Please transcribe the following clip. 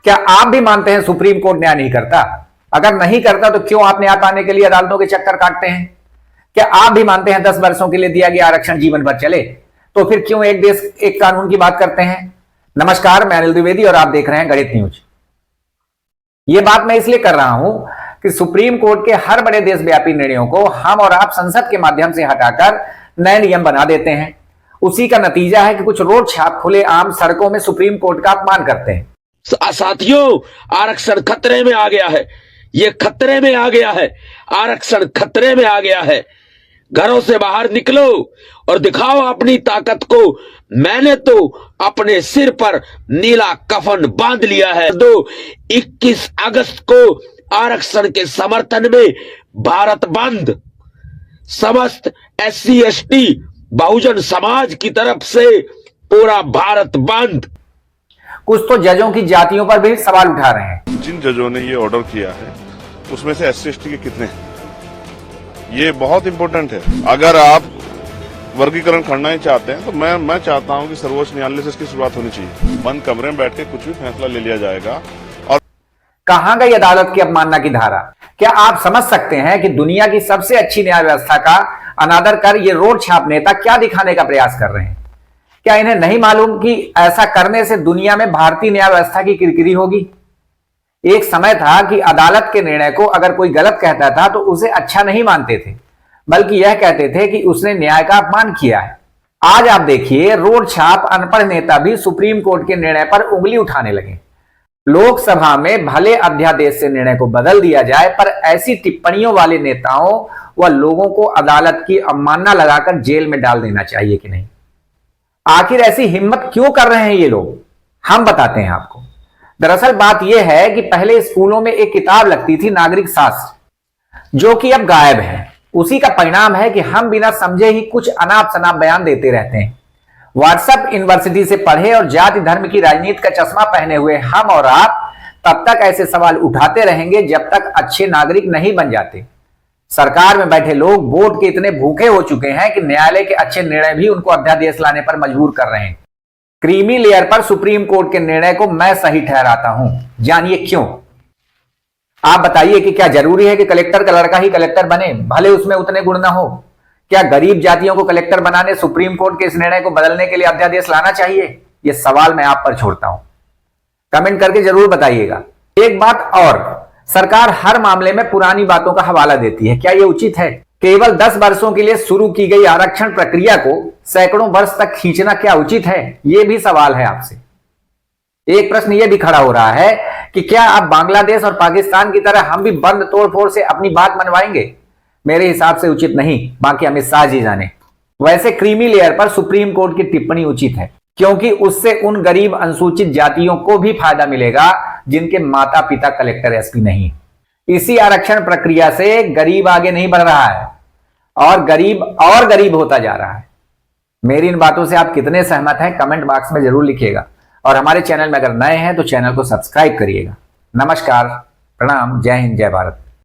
क्या आप भी मानते हैं सुप्रीम कोर्ट न्याय नहीं करता? अगर नहीं करता तो क्यों आप न्याय पाने के लिए अदालतों के चक्कर काटते हैं? क्या आप भी मानते हैं 10 वर्षों के लिए दिया गया आरक्षण जीवन भर चले? तो फिर क्यों एक देश एक कानून की बात करते हैं? नमस्कार, मैं अनिल द्विवेदी और आप देख रहे हैं गणित न्यूज। यह बात मैं इसलिए कर रहा हूं कि सुप्रीम कोर्ट के हर बड़े देशव्यापी निर्णयों को हम और आप संसद के माध्यम से हटाकर नए नियम बना देते हैं। उसी का नतीजा है कि कुछ रोड छाप खुलेआम सड़कों में सुप्रीम कोर्ट का अपमान करते हैं। साथियों, आरक्षण खतरे में आ गया है। ये खतरे में आ गया है। आरक्षण खतरे में आ गया है। घरों से बाहर निकलो और दिखाओ अपनी ताकत को। मैंने तो अपने सिर पर नीला कफन बांध लिया है। 21 अगस्त को आरक्षण के समर्थन में भारत बंद, समस्त SC ST बहुजन समाज की तरफ से पूरा भारत बंद। कुछ तो जजों की जातियों पर भी सवाल उठा रहे हैं। जिन जजों ने ये ऑर्डर किया है उसमें से SC ST के कितने हैं, ये बहुत इंपॉर्टेंट है। अगर आप वर्गीकरण करना ही चाहते हैं तो मैं चाहता हूं कि सर्वोच्च न्यायालय से इसकी शुरुआत होनी चाहिए। बंद कमरे में बैठ के कुछ भी फैसला ले लिया जाएगा। और कहां गई अदालत की अवमानना की धारा? क्या आप समझ सकते हैं कि दुनिया की सबसे अच्छी न्याय व्यवस्था का अनादर कर ये रोड छाप नेता क्या दिखाने का प्रयास कर रहे हैं? क्या इन्हें नहीं मालूम कि ऐसा करने से दुनिया में भारतीय न्याय व्यवस्था की किरकिरी होगी? एक समय था कि अदालत के निर्णय को अगर कोई गलत कहता था तो उसे अच्छा नहीं मानते थे, बल्कि यह कहते थे कि उसने न्याय का अपमान किया है। आज आप देखिए, रोड छाप अनपढ़ नेता भी सुप्रीम कोर्ट के निर्णय पर उंगली उठाने लगे। लोकसभा में भले अध्यादेश से निर्णय को बदल दिया जाए, पर ऐसी टिप्पणियों वाले नेताओं व लोगों को अदालत की अवमानना लगाकर जेल में डाल देना चाहिए कि नहीं? आखिर ऐसी हिम्मत क्यों कर रहे हैं ये लोग? हम बताते हैं आपको। दरअसल बात यह है कि पहले स्कूलों में एक किताब लगती थी, नागरिक शास्त्र, जो कि अब गायब है। उसी का परिणाम है कि हम बिना समझे ही कुछ अनाप शनाप बयान देते रहते हैं। व्हाट्सएप यूनिवर्सिटी से पढ़े और जाति धर्म की राजनीति का चश्मा पहने हुए हम और आप तब तक ऐसे सवाल उठाते रहेंगे जब तक अच्छे नागरिक नहीं बन जाते। सरकार में बैठे लोग वोट के इतने भूखे हो चुके हैं कि न्यायालय के अच्छे निर्णय भी उनको अध्यादेश लाने पर मजबूर कर रहे हैं। क्रीमी लेयर पर सुप्रीम कोर्ट के निर्णय को मैं सही ठहराता हूं। जानिए क्यों। आप बताइए कि क्या जरूरी है कि कलेक्टर का लड़का ही कलेक्टर बने, भले उसमें उतने गुण ना हो? क्या गरीब जातियों को कलेक्टर बनाने सुप्रीम कोर्ट के इस निर्णय को बदलने के लिए अध्यादेश लाना चाहिए? यह सवाल मैं आप पर छोड़ता हूं। कमेंट करके जरूर बताइएगा। एक बात और, सरकार हर मामले में पुरानी बातों का हवाला देती है। क्या यह उचित है? केवल 10 वर्षों के लिए शुरू की गई आरक्षण प्रक्रिया को सैकड़ों वर्ष तक खींचना क्या उचित है? यह भी सवाल है आपसे। एक प्रश्न यह भी खड़ा हो रहा है कि क्या अब बांग्लादेश और पाकिस्तान की तरह हम भी बंद तोड़फोड़ से अपनी बात मनवाएंगे? मेरे हिसाब से उचित नहीं, बाकी अमित शाह जी जाने। वैसे क्रीमी लेयर पर सुप्रीम कोर्ट की टिप्पणी उचित है, क्योंकि उससे उन गरीब अनुसूचित जातियों को भी फायदा मिलेगा जिनके माता पिता कलेक्टर SP नहीं। इसी आरक्षण प्रक्रिया से गरीब आगे नहीं बढ़ रहा है और गरीब होता जा रहा है। मेरी इन बातों से आप कितने सहमत हैं, कमेंट बॉक्स में जरूर लिखिएगा। और हमारे चैनल में अगर नए हैं तो चैनल को सब्सक्राइब करिएगा। नमस्कार, प्रणाम, जय हिंद, जय भारत।